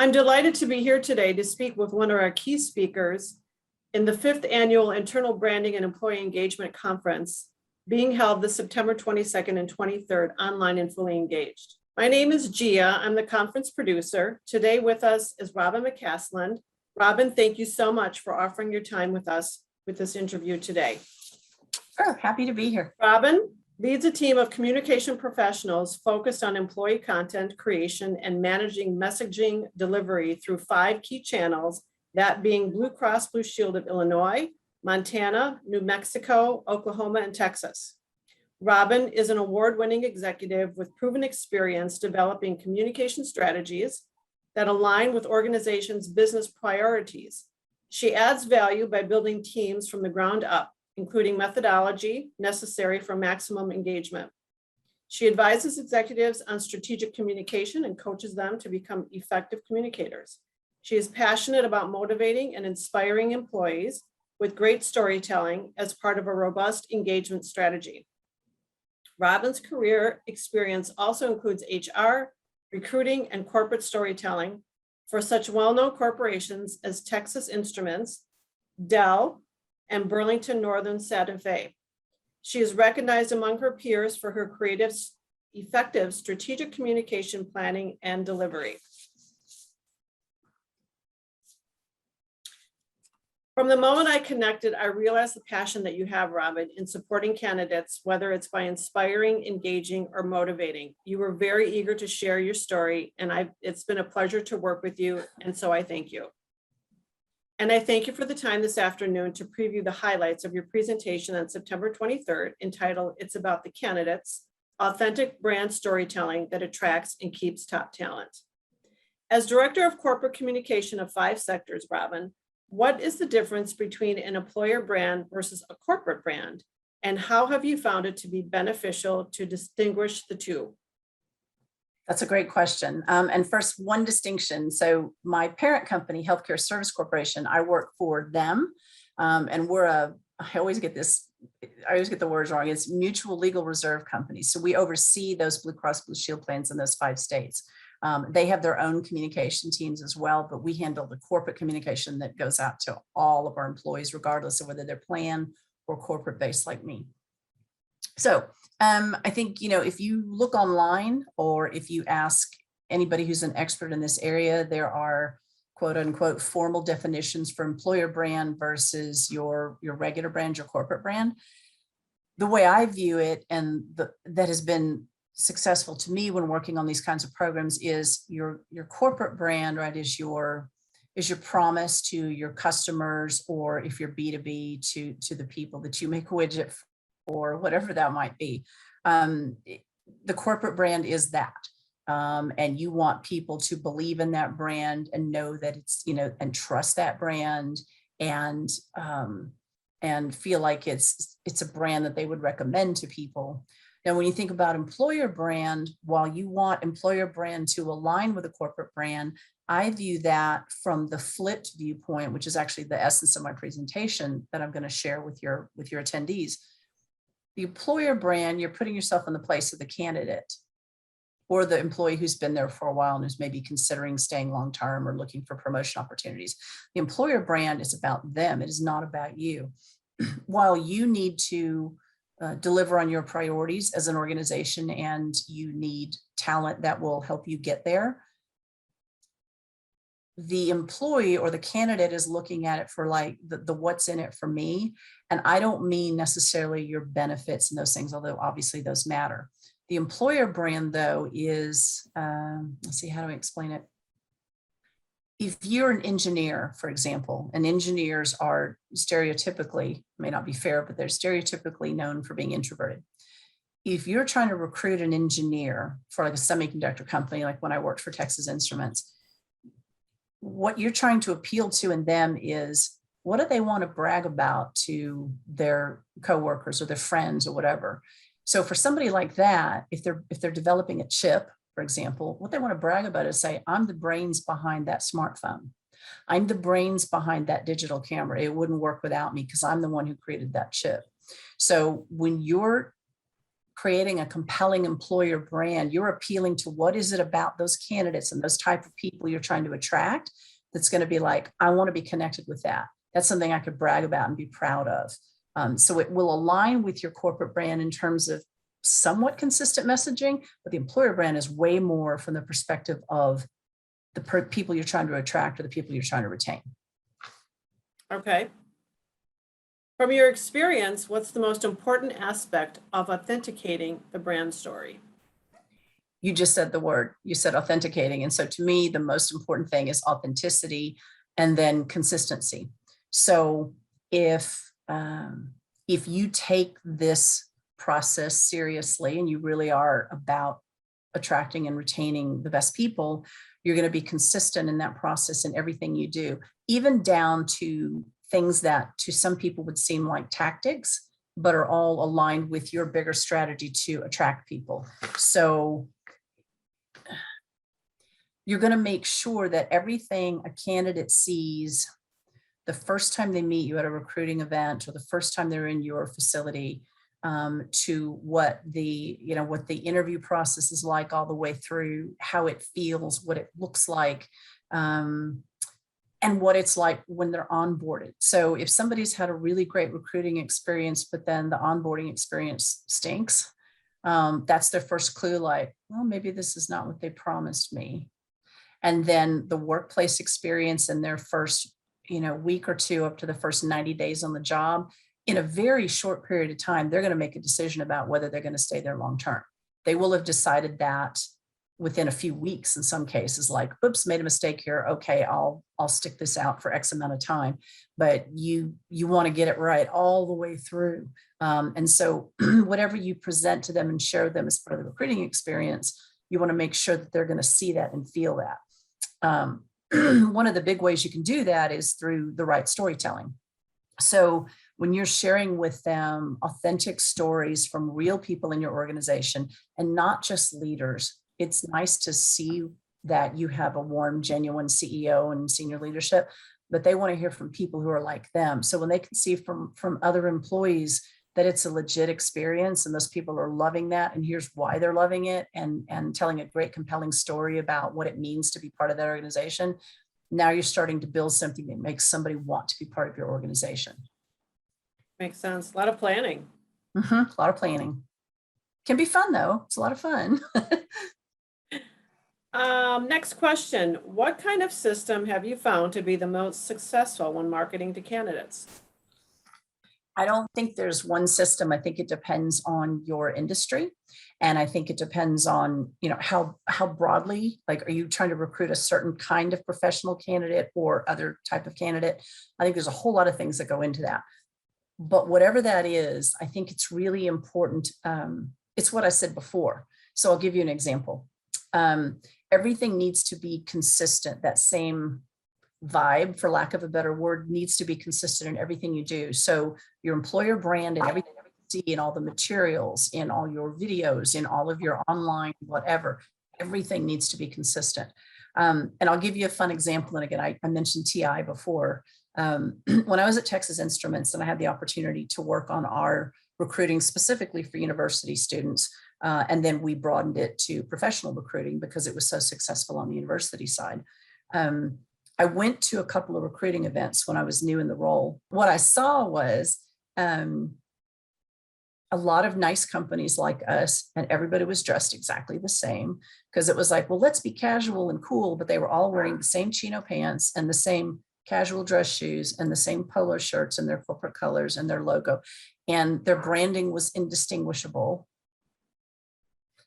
I'm delighted to be here today to speak with one of our key speakers in the 5th Annual Internal Branding and Employee Engagement Conference being held this September 22nd and 23rd online and fully engaged. My name is Gia. I'm the conference producer. Today with us is Robin McCasland. Robin, thank you so much for offering your time with us with this interview today. Sure, happy to be here. Robin leads a team of communication professionals focused on employee content creation and managing messaging delivery through 5 key channels, that being Blue Cross Blue Shield of Illinois, Montana, New Mexico, Oklahoma, and Texas. Robin is an award-winning executive with proven experience developing communication strategies that align with organizations' business priorities. She adds value by building teams from the ground up, including methodology necessary for maximum engagement. She advises executives on strategic communication and coaches them to become effective communicators. She is passionate about motivating and inspiring employees with great storytelling as part of a robust engagement strategy. Robin's career experience also includes HR, recruiting, and corporate storytelling for such well-known corporations as Texas Instruments, Dell, and Burlington Northern Santa Fe. She is recognized among her peers for her creative, effective strategic communication planning and delivery. From the moment I connected, I realized the passion that you have, Robin, in supporting candidates, whether it's by inspiring, engaging, or motivating. You were very eager to share your story, and it's been a pleasure to work with you, and so I thank you. And I thank you for the time this afternoon to preview the highlights of your presentation on September 23rd, entitled "It's About the Candidates, Authentic Brand Storytelling That Attracts and Keeps Top Talent." As Director of Corporate Communication of 5 sectors, Robin, what is the difference between an employer brand versus a corporate brand? And how have you found it to be beneficial to distinguish the two? That's a great question. And first, one distinction. So my parent company, Healthcare Service Corporation, I work for them. And I always get the words wrong. It's mutual legal reserve company. So we oversee those Blue Cross Blue Shield plans in those 5 states. They have their own communication teams as well, but we handle the corporate communication that goes out to all of our employees, regardless of whether they're plan or corporate based like me. So I think, if you look online or if you ask anybody who's an expert in this area, there are quote unquote formal definitions for employer brand versus your regular brand, your corporate brand. The way I view it, and that has been successful to me when working on these kinds of programs, is your corporate brand, right, is your promise to your customers, or if you're B2B to the people that you make a widget for, or whatever that might be. The corporate brand is that. And you want people to believe in that brand and know that it's, and trust that brand, and feel like it's a brand that they would recommend to people. Now, when you think about employer brand, while you want employer brand to align with a corporate brand, I view that from the flipped viewpoint, which is actually the essence of my presentation that I'm going to share with your attendees. The employer brand, you're putting yourself in the place of the candidate or the employee who's been there for a while and who's maybe considering staying long-term or looking for promotion opportunities. The employer brand is about them. It is not about you. While you need to deliver on your priorities as an organization, and you need talent that will help you get there, the employee or the candidate is looking at it for like the what's in it for me. And I don't mean necessarily your benefits and those things, although obviously those matter. The employer brand, though, is, let's see, how do I explain it? If you're an engineer, for example, and engineers are stereotypically, may not be fair, but they're stereotypically known for being introverted. If you're trying to recruit an engineer for like a semiconductor company, like when I worked for Texas Instruments, what you're trying to appeal to in them is, what do they want to brag about to their coworkers or their friends or whatever? So for somebody like that, if they're developing a chip, for example, what they want to brag about is say, I'm the brains behind that smartphone. I'm the brains behind that digital camera. It wouldn't work without me because I'm the one who created that chip. So when you're creating a compelling employer brand, you're appealing to what is it about those candidates and those type of people you're trying to attract that's going to be like, I want to be connected with that. That's something I could brag about and be proud of. So it will align with your corporate brand in terms of somewhat consistent messaging, but the employer brand is way more from the perspective of the people you're trying to attract or the people you're trying to retain. Okay. From your experience, what's the most important aspect of authenticating the brand story? You just said the word, you said authenticating. And so to me, the most important thing is authenticity and then consistency. So if you take this process seriously and you really are about attracting and retaining the best people, you're going to be consistent in that process in everything you do, even down to things that to some people would seem like tactics, but are all aligned with your bigger strategy to attract people. So you're going to make sure that everything a candidate sees the first time they meet you at a recruiting event or the first time they're in your facility, to what the interview process is like all the way through, how it feels, what it looks like, and what it's like when they're onboarded. So if somebody's had a really great recruiting experience, but then the onboarding experience stinks, that's their first clue, like, well, maybe this is not what they promised me. And then the workplace experience in their first week or two up to the first 90 days on the job, in a very short period of time, they're going to make a decision about whether they're going to stay there long term. They will have decided that within a few weeks in some cases, like, oops, made a mistake here. Okay, I'll stick this out for X amount of time. But you want to get it right all the way through. And so whatever you present to them and share with them as part of the recruiting experience, you want to make sure that they're going to see that and feel that. One of the big ways you can do that is through the right storytelling. So when you're sharing with them authentic stories from real people in your organization and not just leaders, it's nice to see that you have a warm, genuine CEO and senior leadership, but they want to hear from people who are like them. So when they can see from other employees that it's a legit experience and those people are loving that, and here's why they're loving it, and telling a great, compelling story about what it means to be part of that organization, now you're starting to build something that makes somebody want to be part of your organization. Makes sense. A lot of planning. A lot of planning. Can be fun though. It's a lot of fun. Next question. What kind of system have you found to be the most successful when marketing to candidates? I don't think there's one system. I think it depends on your industry. And I think it depends on, how broadly, like, are you trying to recruit a certain kind of professional candidate or other type of candidate? I think there's a whole lot of things that go into that. But whatever that is, I think it's really important. It's what I said before. So I'll give you an example. Everything needs to be consistent. That same vibe, for lack of a better word, needs to be consistent in everything you do. So your employer brand and everything you see in all the materials, in all your videos, in all of your online, whatever, everything needs to be consistent. And I'll give you a fun example. And again, I mentioned TI before. When I was at Texas Instruments and I had the opportunity to work on our recruiting specifically for university students, and then we broadened it to professional recruiting because it was so successful on the university side. I went to a couple of recruiting events when I was new in the role. What I saw was a lot of nice companies like us, and everybody was dressed exactly the same, because it was like, well, let's be casual and cool, but they were all wearing the same chino pants and the same casual dress shoes and the same polo shirts and their corporate colors and their logo, and their branding was indistinguishable.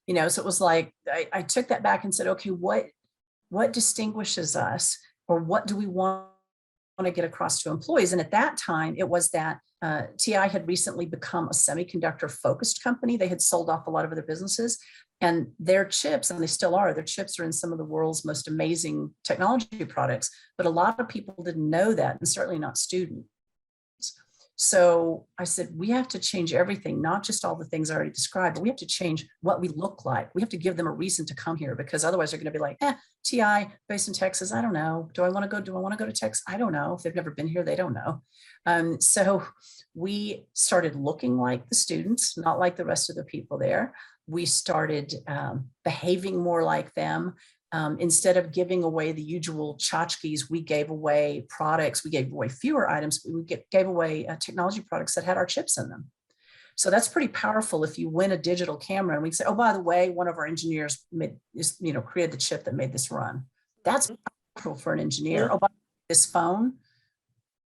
So it was like, I took that back and said, okay, what distinguishes us, or what do we want to get across to employees? And at that time, it was that TI had recently become a semiconductor focused company. They had sold off a lot of other businesses, and their chips, and they still are, their chips are in some of the world's most amazing technology products. But a lot of people didn't know that, and certainly not students. So I said, we have to change everything, not just all the things I already described, but we have to change what we look like. We have to give them a reason to come here, because otherwise they're going to be like, TI based in Texas. I don't know. Do I want to go to Texas? I don't know. If they've never been here, they don't know. So we started looking like the students, not like the rest of the people there. We started behaving more like them. Instead of giving away the usual tchotchkes, we gave away products. We gave away fewer items. We gave away technology products that had our chips in them. So that's pretty powerful. If you win a digital camera and we say, oh, by the way, one of our engineers created the chip that made this run. That's powerful for an engineer. Oh, by this phone,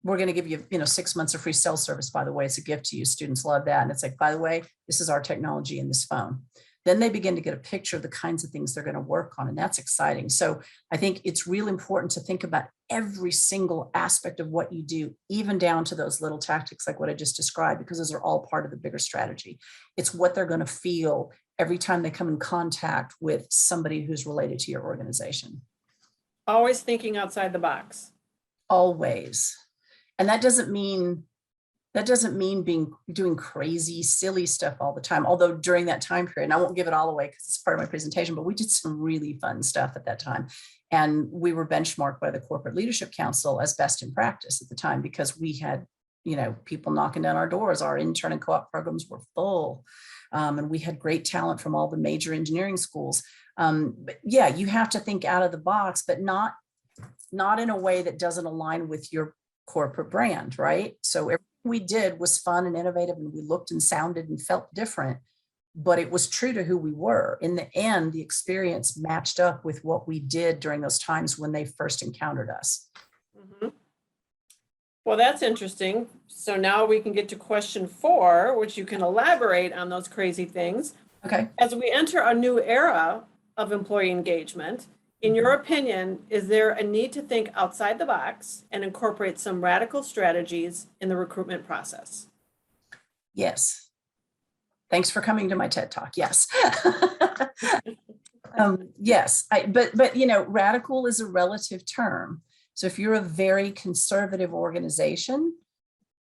we're going to give you, 6 months of free cell service. By the way, it's a gift to you. Students love that. And it's like, by the way, this is our technology in this phone. Then they begin to get a picture of the kinds of things they're going to work on. And that's exciting. So I think it's really important to think about every single aspect of what you do, even down to those little tactics like what I just described, because those are all part of the bigger strategy. It's what they're going to feel every time they come in contact with somebody who's related to your organization. Always thinking outside the box. Always. And that doesn't mean doing crazy, silly stuff all the time. Although during that time period, and I won't give it all away because it's part of my presentation, but we did some really fun stuff at that time. And we were benchmarked by the Corporate Leadership Council as best in practice at the time, because we had, people knocking down our doors. Our intern and co-op programs were full. And we had great talent from all the major engineering schools. But yeah, you have to think out of the box, but not in a way that doesn't align with your corporate brand, right? So everything we did was fun and innovative, and we looked and sounded and felt different, but it was true to who we were. In the end, the experience matched up with what we did during those times when they first encountered us. Mm-hmm. Well, that's interesting. So now we can get to question 4, which you can elaborate on those crazy things. Okay. As we enter a new era of employee engagement, in your opinion, is there a need to think outside the box and incorporate some radical strategies in the recruitment process? Yes. Thanks for coming to my TED Talk. Yes. Yes. But radical is a relative term. So if you're a very conservative organization,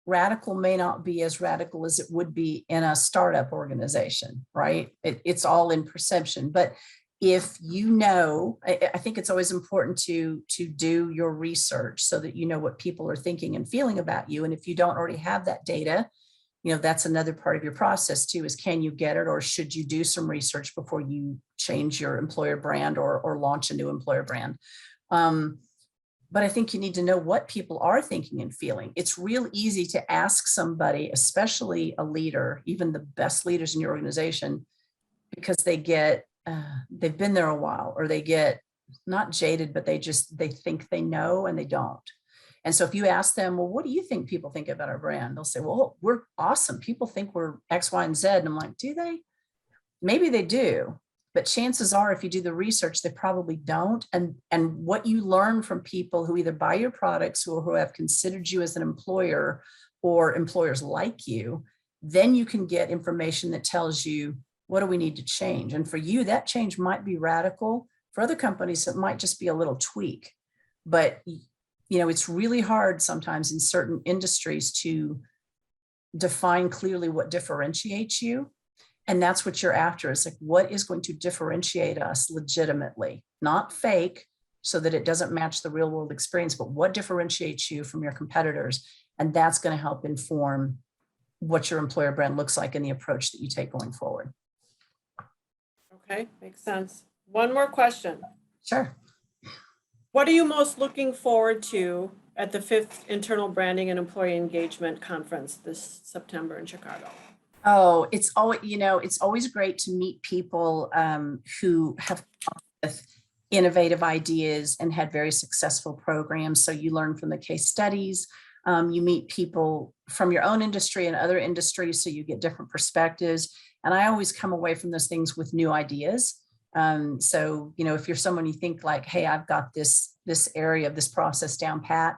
radical may not be as radical as it would be in a startup organization, right? It's all in perception. But if I think it's always important to do your research so that you know what people are thinking and feeling about you. And if you don't already have that data, that's another part of your process too, is can you get it, or should you do some research before you change your employer brand or launch a new employer brand? But I think you need to know what people are thinking and feeling. It's real easy to ask somebody, especially a leader, even the best leaders in your organization, because they've been there a while, or they get not jaded, but they think they know and they don't. And so if you ask them, well, what do you think people think about our brand? They'll say, well, we're awesome. People think we're X, Y, and Z. And I'm like, do they? Maybe they do. But chances are, if you do the research, they probably don't. And what you learn from people who either buy your products or who have considered you as an employer, or employers like you, then you can get information that tells you, what do we need to change? And for you, that change might be radical. For other companies, it might just be a little tweak. But it's really hard sometimes in certain industries to define clearly what differentiates you. And that's what you're after. It's like, what is going to differentiate us legitimately, not fake, so that it doesn't match the real world experience, but what differentiates you from your competitors? And that's going to help inform what your employer brand looks like and the approach that you take going forward. Okay, makes sense. One more question. Sure. What are you most looking forward to at the 5th Internal Branding and Employee Engagement Conference this September in Chicago? Oh, it's always great to meet people who have innovative ideas and had very successful programs. So you learn from the case studies. You meet people from your own industry and other industries, so you get different perspectives. And I always come away from those things with new ideas. So, if you're someone you think like, hey, I've got this area of this process down pat,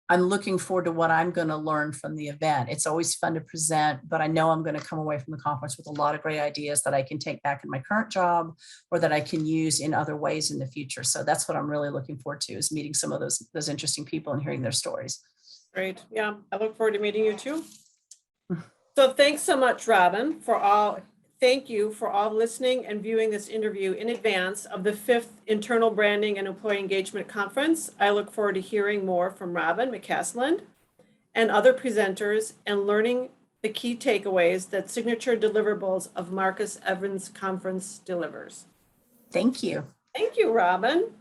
I'm looking forward to what I'm going to learn from the event. It's always fun to present, but I know I'm going to come away from the conference with a lot of great ideas that I can take back in my current job, or that I can use in other ways in the future. So that's what I'm really looking forward to, is meeting some of those interesting people and hearing their stories. Great. Yeah, I look forward to meeting you too. So thanks so much, Robin, thank you for all listening and viewing this interview in advance of the 5th Internal Branding and Employee Engagement Conference. I look forward to hearing more from Robin McCasland and other presenters and learning the key takeaways that signature deliverables of Marcus Evans Conference delivers. Thank you. Thank you, Robin.